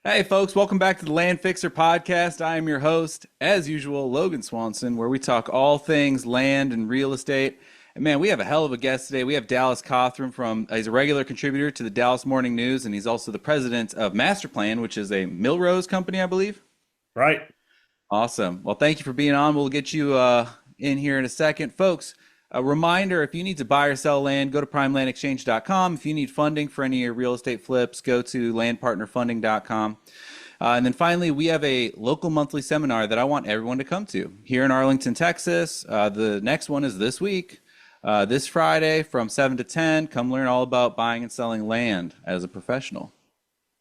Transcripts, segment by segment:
Hey, folks, welcome back to the Land Fixer podcast. I am your host, as usual, Logan Swanson, where we talk all things land and real estate. And man, we have a hell of a guest today. We have Dallas Cothram he's a regular contributor to the Dallas Morning News, and he's also the president of Masterplan, which is a Millrose company, I believe. Right. Awesome. Well, thank you for being on. We'll get you in here in a second. Folks, a reminder, if you need to buy or sell land, go to primelandexchange.com. If you need funding for any of your real estate flips, go to landpartnerfunding.com. And then finally, we have a local monthly seminar that I want everyone to come to here in Arlington, Texas. The next one is this week, this Friday from 7 to 10. Come learn all about buying and selling land as a professional.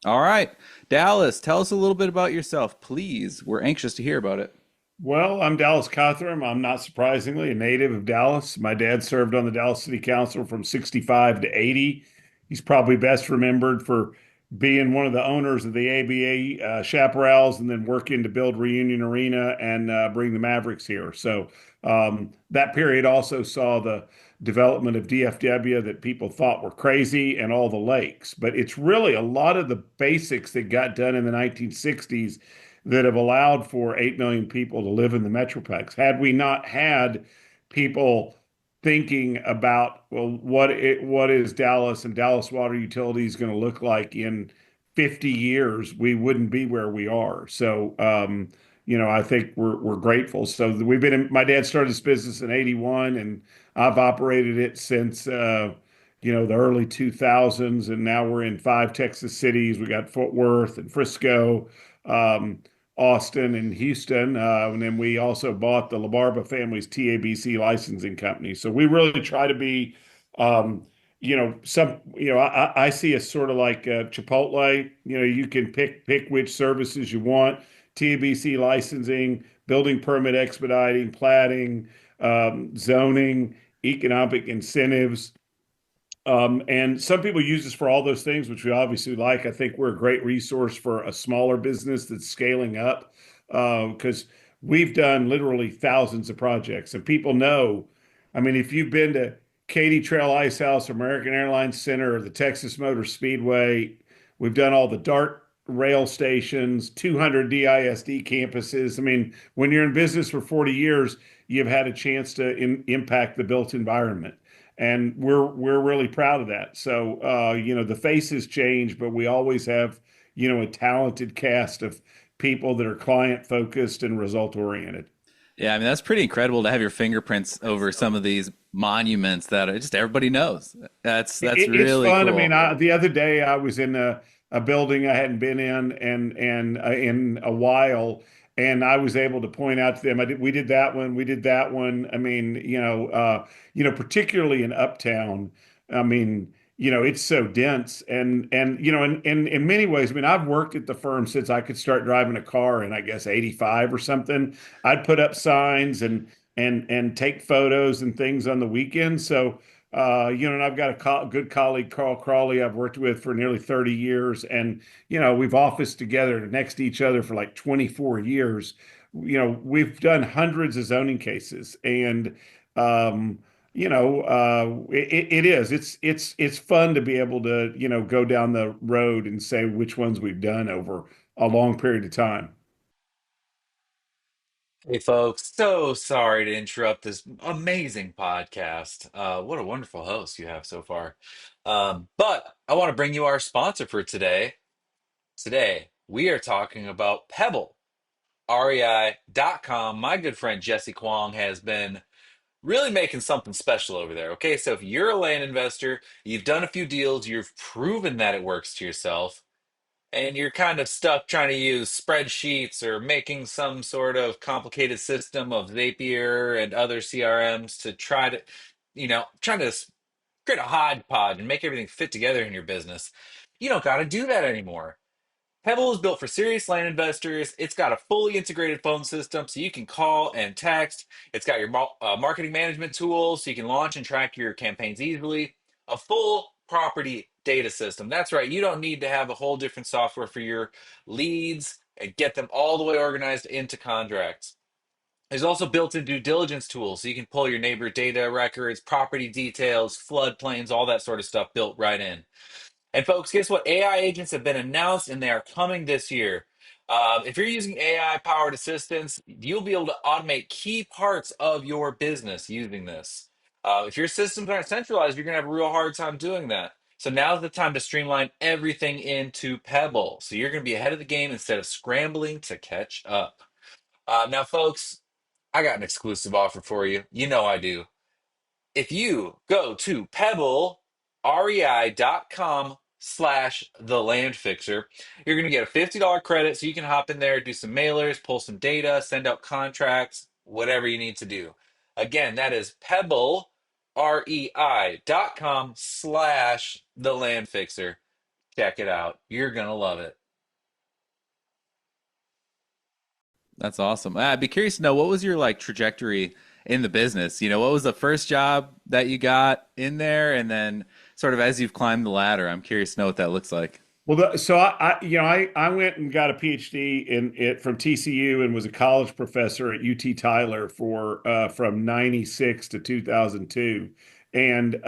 All right, Dallas, tell us a little bit about yourself, please. We're anxious to hear about it. Well, I'm Dallas Cothram. I'm not surprisingly a native of Dallas. My dad served on the Dallas City Council from 65 to 80. He's probably best remembered for being one of the owners of the ABA Chaparrals and then working to build Reunion Arena and bring the Mavericks here. That period also saw the development of DFW that people thought were crazy and all the lakes. But it's really a lot of the basics that got done in the 1960s that have allowed for 8 million people to live in the Metroplex. Had we not had people thinking about, well, what is Dallas and Dallas Water Utilities going to look like in 50 years, we wouldn't be where we are. I think we're grateful. So my dad started this business in 81 and I've operated it since the early 2000s, and now we're in 5 Texas cities. We got Fort Worth and Frisco, um, Austin and Houston. And then we also bought the LaBarba family's TABC licensing company. So we really try to be, I see us sort of like Chipotle. You can pick which services you want: TABC licensing, building permit expediting, platting, zoning, economic incentives. And some people use this for all those things, which we obviously like. I think we're a great resource for a smaller business that's scaling up because we've done literally thousands of projects. And people know, I mean, if you've been to Katy Trail Ice House, American Airlines Center, or the Texas Motor Speedway, we've done all the DART rail stations, 200 DISD campuses. I mean, when you're in business for 40 years, you've had a chance to impact the built environment, and we're really proud of that. The faces change, but we always have a talented cast of people that are client focused and result oriented. Yeah, I mean, that's pretty incredible to have your fingerprints over some of these monuments that just everybody knows. That's It's really fun. I mean, cool. the other day I was in a building I hadn't been in and in a while, and I was able to point out to them, we did that one, we did that one. I mean, particularly in Uptown. I mean, it's so dense, and in many ways. I mean, I've worked at the firm since I could start driving a car in, I guess, 85 or something. I'd put up signs and take photos and things on the weekends. And I've got a good colleague, Carl Crawley, I've worked with for nearly 30 years. And, we've officed together next to each other for like 24 years. We've done hundreds of zoning cases. And, it's fun to be able to, go down the road and say which ones we've done over a long period of time. Hey folks, so sorry to interrupt this amazing podcast. What a wonderful host you have so far. But I want to bring you our sponsor for today. Today, we are talking about Pebble, REI.com. My good friend Jesse Kwong has been really making something special over there. Okay, so if you're a land investor, you've done a few deals, you've proven that it works to yourself, and you're kind of stuck trying to use spreadsheets or making some sort of complicated system of Zapier and other CRMs to try to create a hodgepodge and make everything fit together in your business. You don't got to do that anymore. Pebble is built for serious land investors. It's got a fully integrated phone system so you can call and text. It's got your marketing management tools so you can launch and track your campaigns easily. A full property data system. That's right. You don't need to have a whole different software for your leads and get them all the way organized into contracts. There's also built-in due diligence tools so you can pull your neighbor data records, property details, floodplains, all that sort of stuff built right in. And folks, guess what? AI agents have been announced and they are coming this year. If you're using AI powered assistants, you'll be able to automate key parts of your business using this. If your systems aren't centralized, you're going to have a real hard time doing that. So now's the time to streamline everything into Pebble. So you're going to be ahead of the game instead of scrambling to catch up. Now, folks, I got an exclusive offer for you. You know I do. If you go to pebblerei.com/ the land fixer, you're going to get a $50 credit so you can hop in there, do some mailers, pull some data, send out contracts, whatever you need to do. Again, that is pebblerei.com/ the land fixer. Check it out. You're going to love it. That's awesome. I'd be curious to know what was your like trajectory in the business? You know, what was the first job that you got in there, and then sort of as you've climbed the ladder, I'm curious to know what that looks like. Well, I went and got a PhD in it from TCU and was a college professor at UT Tyler for from '96 to 2002, and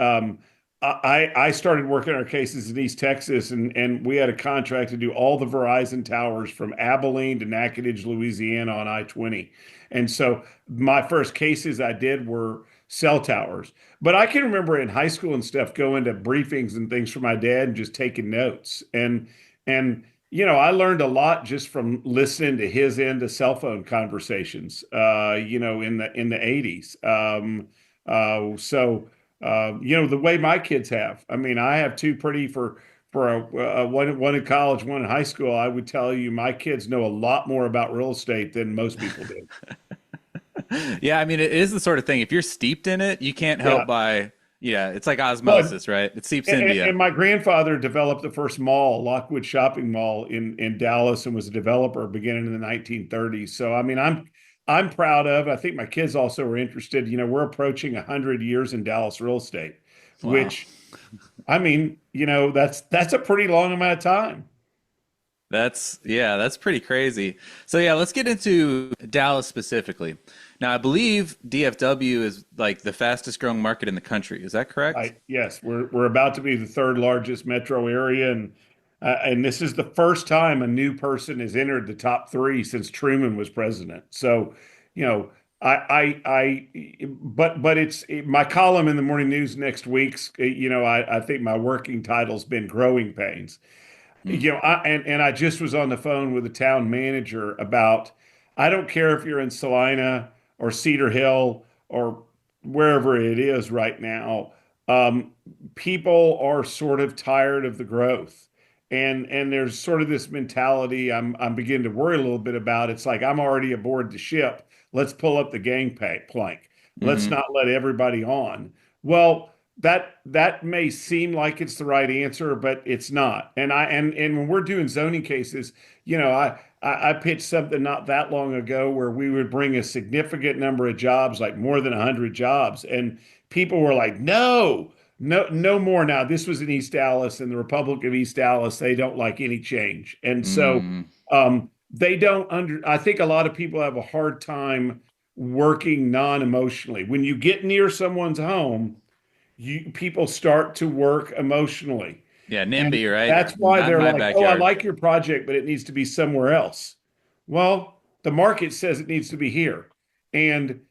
I started working our cases in East Texas, and we had a contract to do all the Verizon towers from Abilene to Natchitoches, Louisiana on I-20, and so my first cases I did were cell towers. But I can remember in high school and stuff going to briefings and things for my dad and just taking notes. And I learned a lot just from listening to his end of cell phone conversations. In the 80s. The way my kids have. I mean, I have two pretty for one in college, one in high school. I would tell you my kids know a lot more about real estate than most people do. Yeah, I mean, it is the sort of thing. If you're steeped in it, you can't Yeah. help by, yeah, it's like Well, osmosis, right? It seeps into you. and my grandfather developed the first mall, Lockwood Shopping Mall in Dallas, and was a developer beginning in the 1930s. So I mean, I'm proud of. I think my kids also are interested. We're approaching 100 years in Dallas real estate, Wow. which I mean, that's a pretty long amount of time. That's pretty crazy. So yeah, let's get into Dallas specifically. Now, I believe DFW is like the fastest growing market in the country. Is that correct? Yes, we're about to be the third largest metro area, and this is the first time a new person has entered the top three since Truman was president. So, you know, but it's my column in the morning news next week's. I think my working title's been growing pains. Hmm. And I just was on the phone with the town manager about, I don't care if you're in Salina or Cedar Hill or wherever it is right now. Um, People are sort of tired of the growth. And there's sort of this mentality I'm beginning to worry a little bit about. It's like I'm already aboard the ship. Let's pull up the plank. Let's Hmm. not let everybody on. Well, that may seem like it's the right answer, but it's not. And when we're doing zoning cases, I pitched something not that long ago where we would bring a significant number of jobs, like more than 100 jobs, and people were like, no, no, no more. Now, this was in East Dallas, and the Republic of East Dallas, they don't like any change, and so Mm. they don't under. I think a lot of people have a hard time working non-emotionally. When you get near someone's home, people start to work emotionally. Yeah, And NIMBY, right? that's why Not in they're my like, oh, I backyard. like your project, but it needs to be somewhere else. Well, the market says it needs to be here. And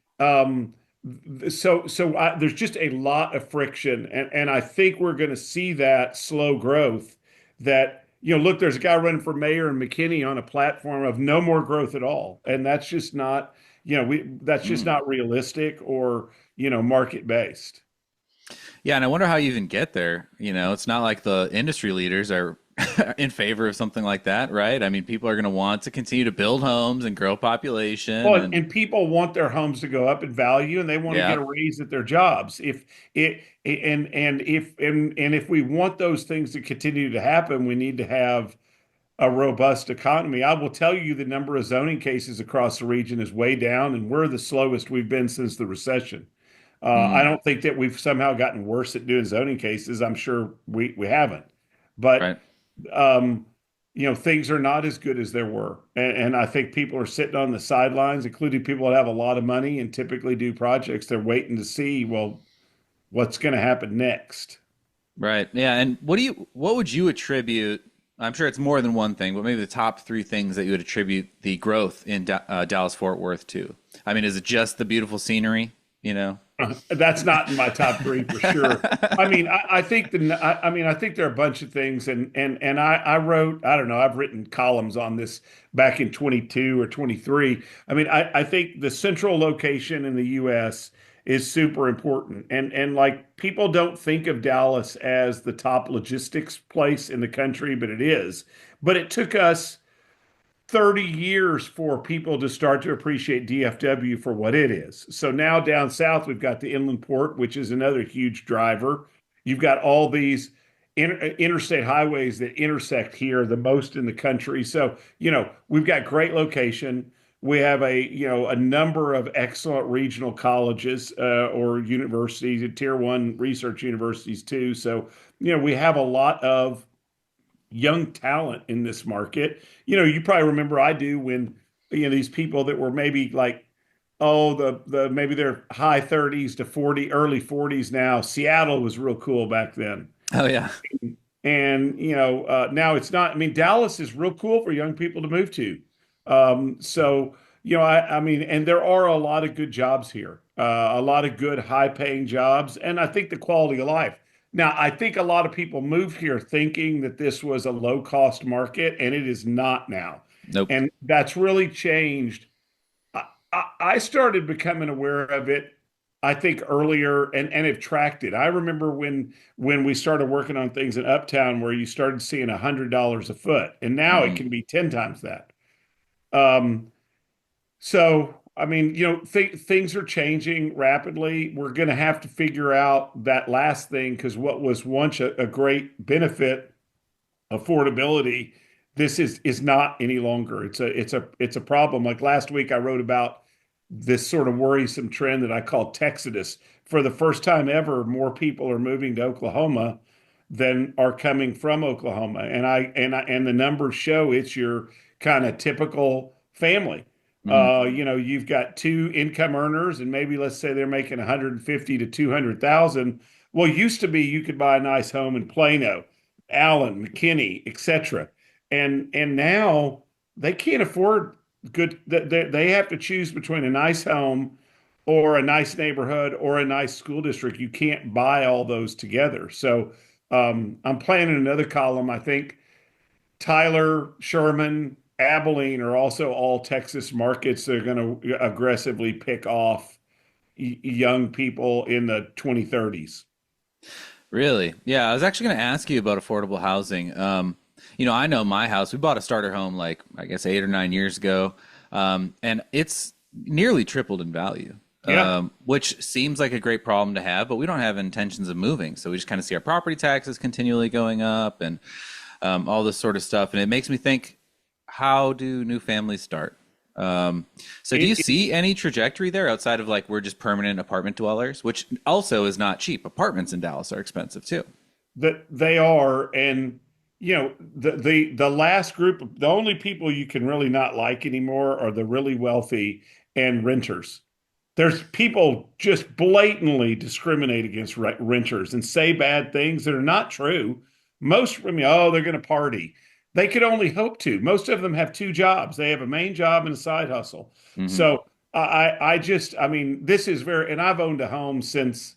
there's just a lot of friction. And I think we're going to see that slow growth that, look, there's a guy running for mayor in McKinney on a platform of no more growth at all. And that's just not, that's just Mm. not realistic or, market based. Yeah, and I wonder how you even get there. You know, it's not like the industry leaders are in favor of something like that, right? I mean, people are going to want to continue to build homes and grow population, Well, and and people want their homes to go up in value, and they want to get yeah. a raise at their jobs. If it and if we want those things to continue to happen, we need to have a robust economy. I will tell you the number of zoning cases across the region is way down, and we're the slowest we've been since the recession. I Mm, don't think that we've somehow gotten worse at doing zoning cases. I'm sure we haven't, but right. um, things are not as good as there were. And I think people are sitting on the sidelines, including people that have a lot of money and typically do projects. They're waiting to see, well, what's going to happen next. Right. Yeah. And what would you attribute? I'm sure it's more than one thing, but maybe the top three things that you would attribute the growth in Dallas Fort Worth to. I mean, is it just the beautiful scenery? You know? That's not in my top three for sure. I mean, I think I mean, I think there are a bunch of things, and I wrote, I don't know, I've written columns on this back in 22 or 23. I mean, I think the central location in the U.S. is super important, and like people don't think of Dallas as the top logistics place in the country, but it is. But it took us 30 years for people to start to appreciate DFW for what it is. So now down south, we've got the inland port, which is another huge driver. You've got all these interstate highways that intersect here the most in the country. So, we've got great location. We have a number of excellent regional colleges or universities, tier one research universities too. So, we have a lot of young talent in this market. You probably remember I do when these people that were maybe like, oh, the maybe they're high 30s to 40, early 40s now. Seattle was real cool back then. Oh yeah. And now it's not. I mean, Dallas is real cool for young people to move to. So I mean, and there are a lot of good jobs here, a lot of good high-paying jobs, and I think the quality of life. Now, I think a lot of people moved here thinking that this was a low-cost market, and it is not now. Nope. And that's really changed. I started becoming aware of it, I think earlier and have tracked it. I remember when we started working on things in Uptown where you started seeing $100 a foot, and now it Mhm. can be 10 times that. Um, so I mean, things are changing rapidly. We're going to have to figure out that last thing because what was once a great benefit, affordability, this is not any longer. It's a problem. Like last week, I wrote about this sort of worrisome trend that I call Texodus. For the first time ever, more people are moving to Oklahoma than are coming from Oklahoma, and the numbers show it's your kind of typical family. Mhm. You've got two income earners, and maybe let's say they're making 150 to 200,000. Well, used to be you could buy a nice home in Plano, Allen, McKinney, etc. And now they can't afford good. They have to choose between a nice home or a nice neighborhood or a nice school district. You can't buy all those together. So I'm planning another column. I think Tyler, Sherman, Abilene are also all Texas markets that are going to aggressively pick off young people in the 2030s. Really? Yeah, I was actually going to ask you about affordable housing. I know my house. We bought a starter home like I guess 8 or 9 years ago, and it's nearly tripled in value. Yeah. Which seems like a great problem to have, but we don't have intentions of moving. So we just kind of see our property taxes continually going up and all this sort of stuff. And it makes me think, how do new families start? So do you It, see any trajectory there outside of like we're just permanent apartment dwellers, which also is not cheap. Apartments in Dallas are expensive too. that they are, and the last group, the only people you can really not like anymore are the really wealthy and renters. There's people just blatantly discriminate against renters and say bad things that are not true. Most, I mean, oh, they're going to party. They could only hope to. Most of them have two jobs. They have a main job and a side hustle. Hmm. So I mean, this is very, and I've owned a home since,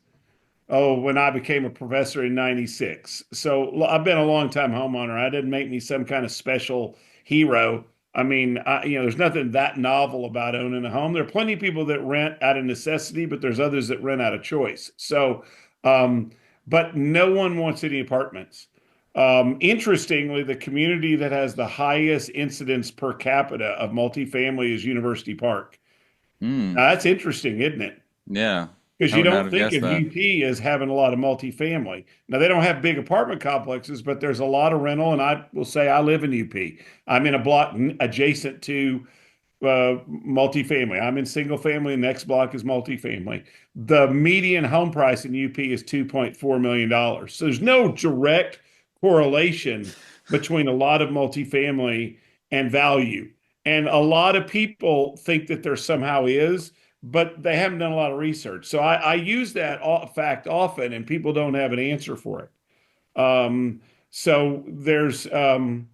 oh, when I became a professor in 96. So I've been a long time homeowner. I didn't make me some kind of special hero. I mean, there's nothing that novel about owning a home. There are plenty of people that rent out of necessity, but there's others that rent out of choice. So, um, but no one wants any apartments. Interestingly, the community that has the highest incidence per capita of multifamily is University Park. Mm, Now, that's interesting, isn't it? yeah, Because I you would not don't have think guessed of that. UP as having a lot of multifamily. Now, they don't have big apartment complexes, but there's a lot of rental. And I will say I live in UP. I'm in a block adjacent to multifamily. I'm in single family. The next block is multifamily. The median home price in UP is $2.4 million. So there's no direct correlation between a lot of multifamily and value. And a lot of people think that there somehow is, but they haven't done a lot of research. So I use that fact often, and people don't have an answer for it. So there's an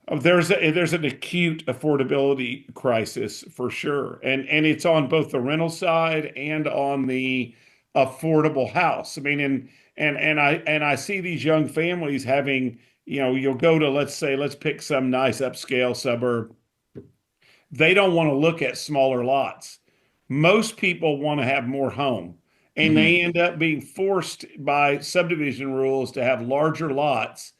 acute affordability crisis for sure, and it's on both the rental side and on the affordable house. I mean, and I see these young families having, you'll go to, let's pick some nice upscale suburb. They don't want to look at smaller lots. Most people want to have more home, and Hmm. they end up being forced by subdivision rules to have larger lots,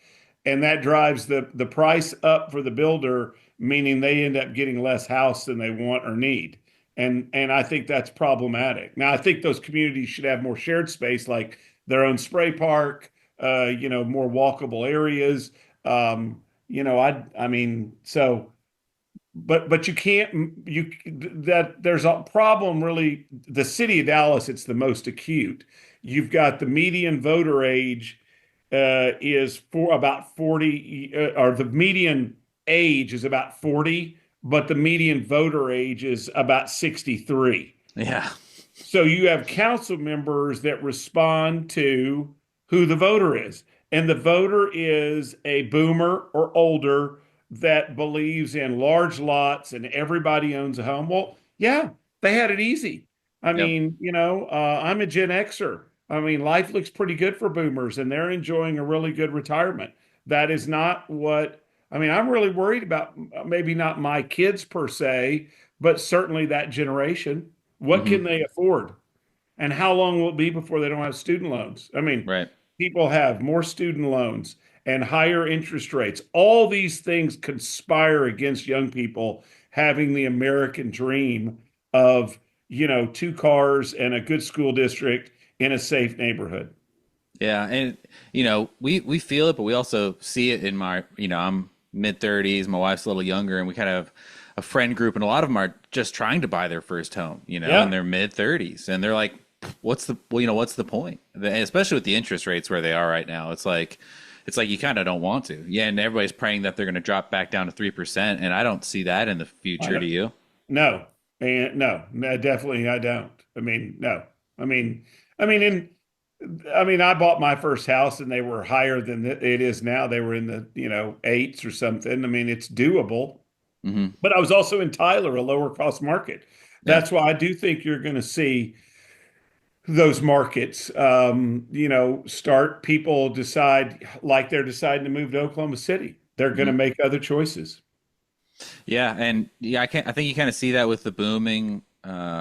and that drives the price up for the builder, meaning they end up getting less house than they want or need. And I think that's problematic. Now, I think those communities should have more shared space, like their own spray park, more walkable areas. I mean, so but you can't you that there's a problem really. The city of Dallas, it's the most acute. You've got the median voter age is for about 40, or the median age is about 40, but the median voter age is about 63. Yeah. So you have council members that respond to who the voter is. And the voter is a boomer or older that believes in large lots and everybody owns a home. Well, yeah, they had it easy. I Yep. mean, I'm a Gen Xer. I mean, life looks pretty good for boomers and they're enjoying a really good retirement. That is not what, I mean, I'm really worried about, maybe not my kids per se, but certainly that generation. What Hmm. can they afford? And how long will it be before they don't have student loans? I mean, Right. people have more student loans and higher interest rates. All these things conspire against young people having the American dream of, two cars and a good school district in a safe neighborhood. Yeah, and we feel it, but we also see it in my, I'm mid 30s, my wife's a little younger, and we kind of have a friend group, and a lot of them are just trying to buy their first home, in Yeah. their mid 30s, and they're like, what's the point? Especially with the interest rates where they are right now, it's like you kind of don't want to. Yeah, and everybody's praying that they're going to drop back down to 3%, and I don't see that in the I future. Do don't, you? no, and no, definitely I don't. I mean, no. I mean, I mean, in I mean, I bought my first house and they were higher than it is now. They were in the, eights or something. I mean, it's doable. Hmm. But I was also in Tyler, a lower cost market. Yeah. That's why I do think you're going to see those markets, start, people decide, like they're deciding to move to Oklahoma City. They're going to Hmm. make other choices. Yeah, and yeah, I think you kind of see that with the booming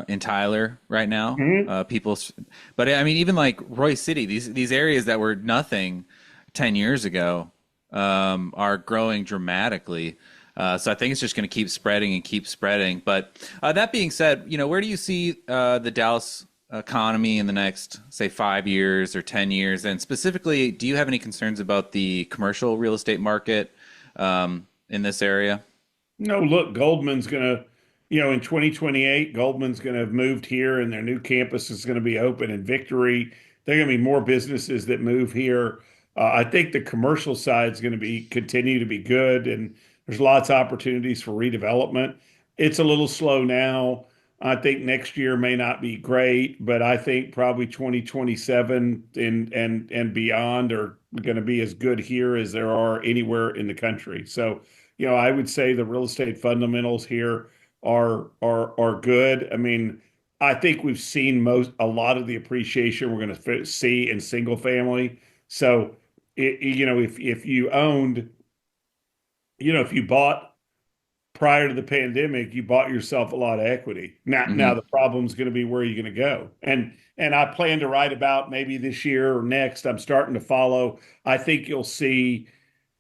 in Tyler right now. Mhm. But I mean, even like Royce City, these areas that were nothing 10 years ago are growing dramatically. So I think it's just going to keep spreading and keep spreading. But that being said, where do you see the Dallas economy in the next, say, 5 years or 10 years? And specifically, do you have any concerns about the commercial real estate market in this area? No, look, Goldman's going to, in 2028, Goldman's going to have moved here and their new campus is going to be open in Victory. There are going to be more businesses that move here. I think the commercial side is going to continue to be good, and there's lots of opportunities for redevelopment. It's a little slow now. I think next year may not be great, but I think probably 2027 and beyond are going to be as good here as there are anywhere in the country. So, I would say the real estate fundamentals here are good. I mean, I think we've seen a lot of the appreciation we're going to see in single family. So, if you owned, if you bought prior to the pandemic, you bought yourself a lot of equity. Now Hmm. the problem's going to be where you're going to go. And I plan to write about maybe this year or next. I'm starting to follow. I think you'll see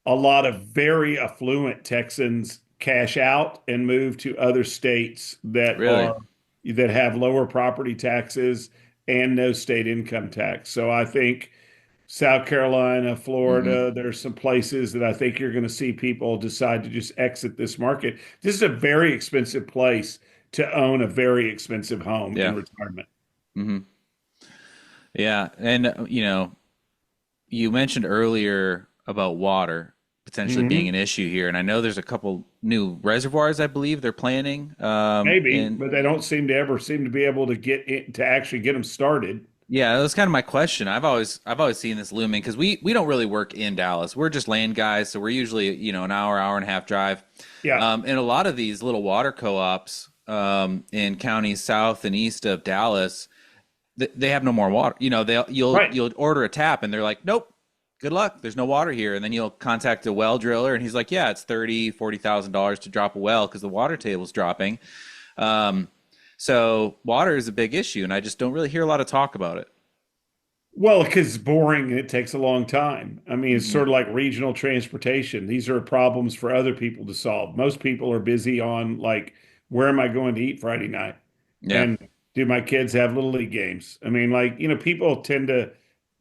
a lot of very affluent Texans cash out and move to other states Really? that have lower property taxes and no state income tax. So I think South Carolina, Hmm. Florida, there's some places that I think you're going to see people decide to just exit this market. This is a very expensive place to own a very expensive home in Yeah. retirement. Hmm. Yeah. And, you mentioned earlier about water potentially being Mhm. an issue here. And I know there's a couple new reservoirs, I believe they're planning. Maybe, And but they don't seem to ever seem to be able to get it to actually get them started. Yeah, that was kind of my question. I've always seen this looming because we don't really work in Dallas. We're just land guys, so we're usually, an hour and a half drive. Yeah, And a lot of these little water co-ops in counties south and east of Dallas, they have no more water. You'll right. you'll order a tap and they're like, "Nope. Good luck. There's no water here." And then you'll contact a well driller and he's like, "Yeah, it's 30, $40,000 to drop a well because the water table's dropping." Um, so water is a big issue, and I just don't really hear a lot of talk about it. Well, because it's boring and it takes a long time. I mean, it's Hmm. sort of like regional transportation. These are problems for other people to solve. Most people are busy on like, where am I going to eat Friday night? Yeah. And do my kids have little league games? I mean, like, people tend to,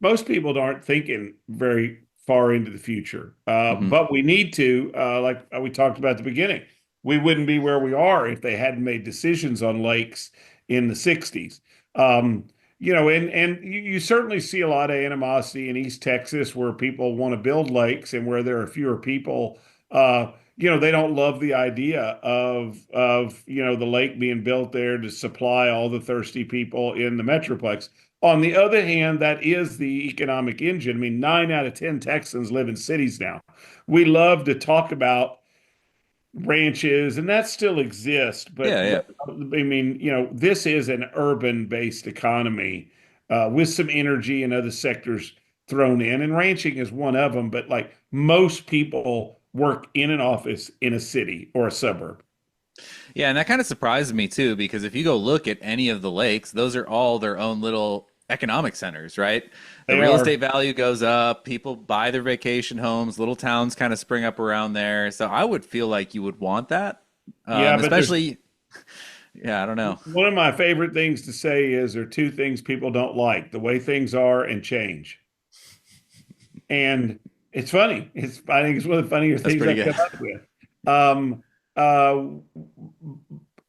most people aren't thinking very far into the future. Hmm. But we need to, like we talked about at the beginning, we wouldn't be where we are if they hadn't made decisions on lakes in the 60s. Um, and you certainly see a lot of animosity in East Texas where people want to build lakes and where there are fewer people. They don't love the idea of the lake being built there to supply all the thirsty people in the Metroplex. On the other hand, that is the economic engine. I mean, 9 out of 10 Texans live in cities now. We love to talk about ranches, and that still exists. Yeah, yeah. But I mean, this is an urban-based economy with some energy and other sectors thrown in, and ranching is one of them. But like most people work in an office in a city or a suburb. Yeah, and that kind of surprises me too, because if you go look at any of the lakes, those are all their own little economic centers, right? The They real are, estate value goes up, people buy their vacation homes, little towns kind of spring up around there. So I would feel like you would want that. yeah. But there's Especially, yeah, I don't know. one of my favorite things to say is there are two things people don't like: the way things are and change. And it's funny. I think it's one of the funnier That's things pretty I've good. come up with. Um, uh,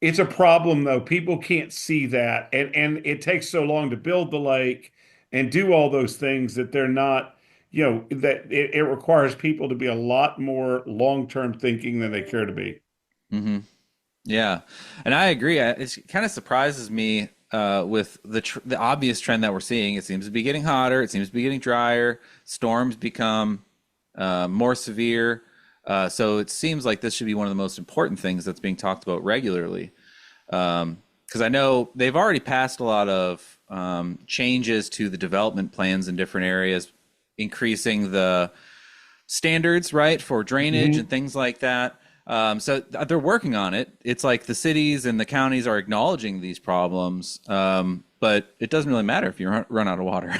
it's a problem though. People can't see that, and it takes so long to build the lake and do all those things that they're not. That it requires people to be a lot more long-term thinking than they care to be. Hmm. Yeah, and I agree. It kind of surprises me with the obvious trend that we're seeing. It seems to be getting hotter. It seems to be getting drier. Storms become more severe. So it seems like this should be one of the most important things that's being talked about regularly. Because I know they've already passed a lot of changes to the development plans in different areas, increasing the standards, right, for drainage and Mhm. things like that. So they're working on it. It's like the cities and the counties are acknowledging these problems, but it doesn't really matter if you run out of water,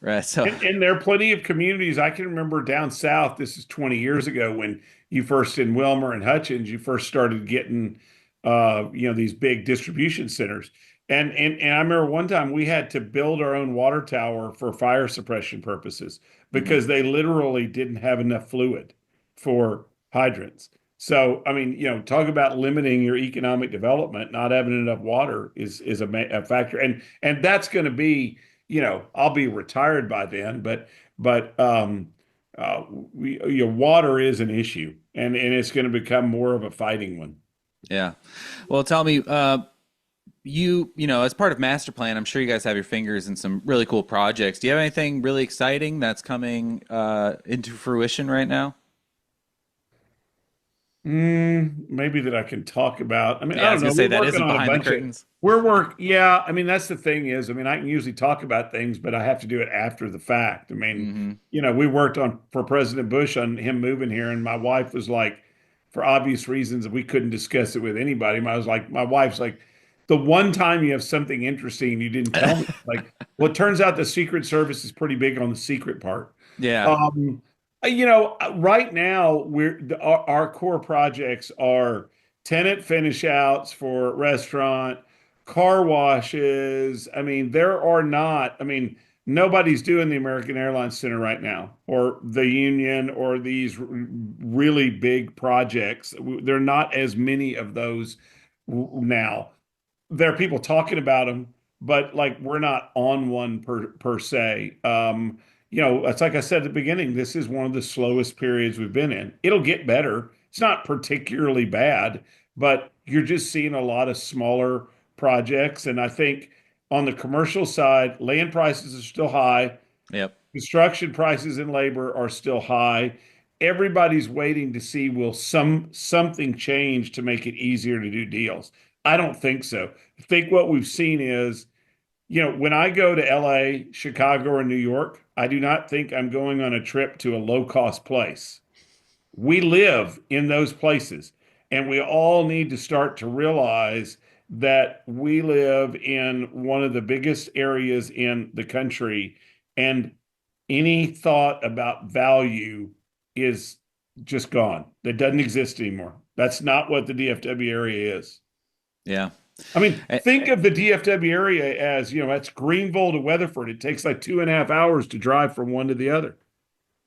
right? So, And there are plenty of communities. I can remember down south, this is 20 years ago when you first in Wilmer and Hutchins, you first started getting these big distribution centers. And I remember one time we had to build our own water tower for fire suppression purposes mhm. because they literally didn't have enough fluid for hydrants. So, I mean, talk about limiting your economic development. Not having enough water is a factor, and that's going to be, I'll be retired by then, but uh, water is an issue, and it's going to become more of a fighting one. Yeah. Well, tell me, as part of Masterplan, I'm sure you guys have your fingers in some really cool projects. Do you have anything really exciting that's coming into fruition right now? Maybe that I can talk about. I mean, I Yeah, I don't was gonna know. say We're that working isn't on a behind the bunch of curtains. yeah. I mean, that's the thing is, I mean, I can usually talk about things, but I have to do it after the fact. I mean, Hmm. we worked on for President Bush on him moving here, and my wife was like, for obvious reasons, we couldn't discuss it with anybody. My wife's like, the one time you have something interesting you didn't tell me. Like, well, it turns out the Secret Service is pretty big on the secret part. Yeah. Um, right now our core projects are tenant finish outs for restaurant, car washes. I mean, there are not, I mean, nobody's doing the American Airlines Center right now or the Union or these really big projects. There are not as many of those now. There are people talking about them, but like we're not on one per se. It's like I said at the beginning, this is one of the slowest periods we've been in. It'll get better. It's not particularly bad, but you're just seeing a lot of smaller projects. And I think on the commercial side, land prices are still high. Yep. Construction prices and labor are still high. Everybody's waiting to see will something change to make it easier to do deals. I don't think so. I think what we've seen is, when I go to LA, Chicago, or New York, I do not think I'm going on a trip to a low-cost place. We live in those places, and we all need to start to realize that we live in one of the biggest areas in the country, and any thought about value is just gone. That doesn't exist anymore. That's not what the DFW area is. Yeah. I mean, Eh, think of the DFW area as, that's Greenville to Weatherford. It takes like 2.5 hours to drive from one to the other.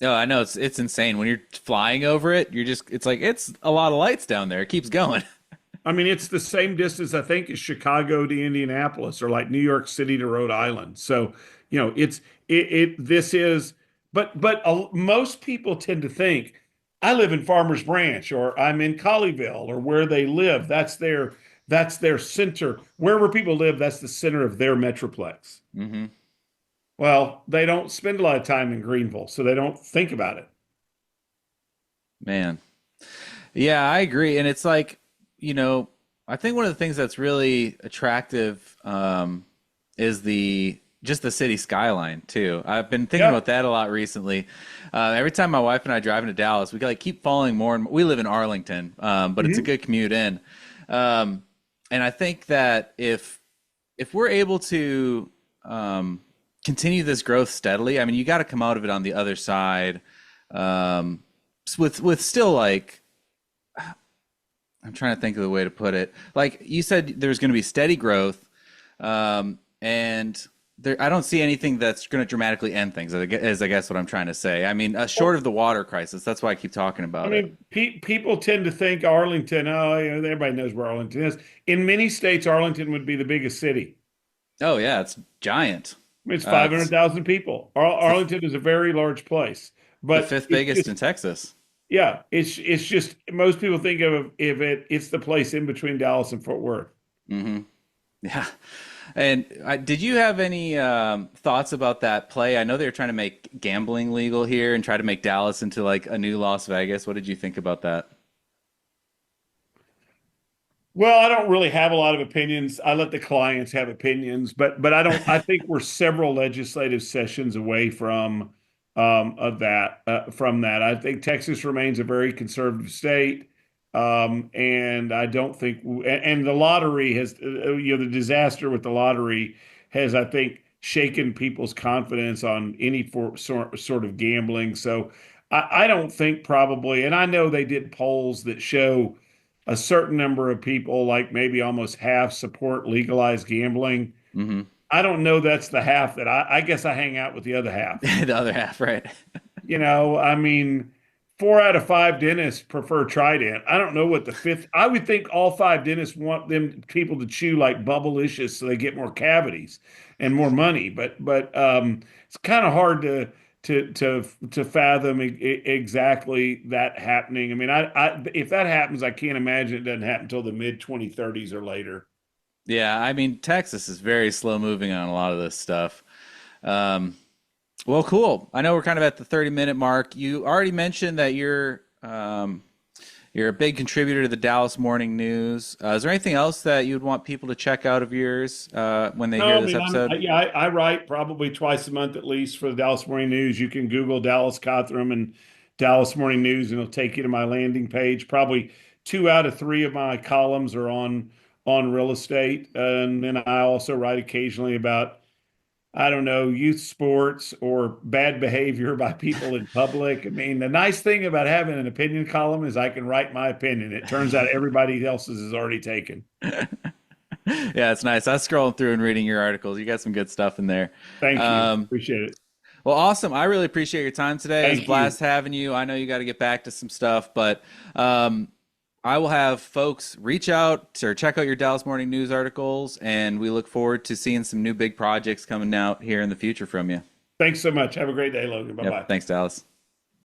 No, I know it's insane when you're flying over it. It's like it's a lot of lights down there. It keeps going. I mean, it's the same distance, I think, as Chicago to Indianapolis or like New York City to Rhode Island. So, this is, but most people tend to think I live in Farmers Branch or I'm in Colleyville or where they live. That's their center. Wherever people live, that's the center of their metroplex. Hmm. Well, they don't spend a lot of time in Greenville, so they don't think about it. Man. Yeah, I agree. And it's like, I think one of the things that's really attractive is the just the city skyline too. I've been thinking Yeah. about that a lot recently. Every time my wife and I drive into Dallas, we like keep falling more and more. We live in Arlington, but it's a Mhm. good commute in. And I think that if we're able to continue this growth steadily, I mean, you got to come out of it on the other side with still like I'm trying to think of the way to put it. Like you said, there's going to be steady growth, and I don't see anything that's going to dramatically end things. Is I guess what I'm trying to say. I mean, short of the water crisis. That's why I keep talking I about it. mean, people tend to think Arlington, oh, everybody knows where Arlington is. In many states, Arlington would be the biggest city. Oh yeah, it's giant. I mean, it's It's 500,000 people. it's the, Arlington is a very large place, the but fifth it's biggest just, in Texas. yeah, it's just most people think of if it's the place in between Dallas and Fort Worth. Hmm. Yeah. And did you have any thoughts about that play? I know they were trying to make gambling legal here and try to make Dallas into like a new Las Vegas. What did you think about that? Well, I don't really have a lot of opinions. I let the clients have opinions, but I don't. I think we're several legislative sessions away from that. I think Texas remains a very conservative state, and I don't think. And the lottery has, the disaster with the lottery has, I think, shaken people's confidence on any sort of gambling. So I don't think probably, and I know they did polls that show a certain number of people, like maybe almost half, support legalized gambling. Hmm. I don't know that's the half that I guess I hang out with the other half. The other half, right? I mean, 4 out of 5 dentists prefer Trident. I don't know what the fifth. I would think all 5 dentists want them people to chew like Bubblicious so they get more cavities and more money. But it's kind of hard to fathom exactly that happening. I mean, if that happens, I can't imagine it doesn't happen until the mid 2030s or later. Yeah, I mean, Texas is very slow moving on a lot of this stuff. Um, well, cool. I know we're kind of at the 30-minute mark. You already mentioned that you're a big contributor to the Dallas Morning News. Is there anything else that you'd want people to check out of yours when they No, hear I this mean, episode? I write probably twice a month at least for the Dallas Morning News. You can Google Dallas Cothram and Dallas Morning News, and it'll take you to my landing page. Probably 2 out of 3 of my columns are on real estate, and then I also write occasionally about, I don't know, youth sports or bad behavior by people in public. I mean, the nice thing about having an opinion column is I can write my opinion. It turns out everybody else's is already taken. Yeah, it's nice. I was scrolling through and reading your articles. You got some good stuff in there. Thank you. Um, Appreciate it. well, awesome. I really appreciate your time today. It was a Thank you. blast having you. I know you got to get back to some stuff, but I will have folks reach out or check out your Dallas Morning News articles, and we look forward to seeing some new big projects coming out here in the future from you. Thanks so much. Have a great day, Logan. Bye Yep. bye. Thanks, Dallas.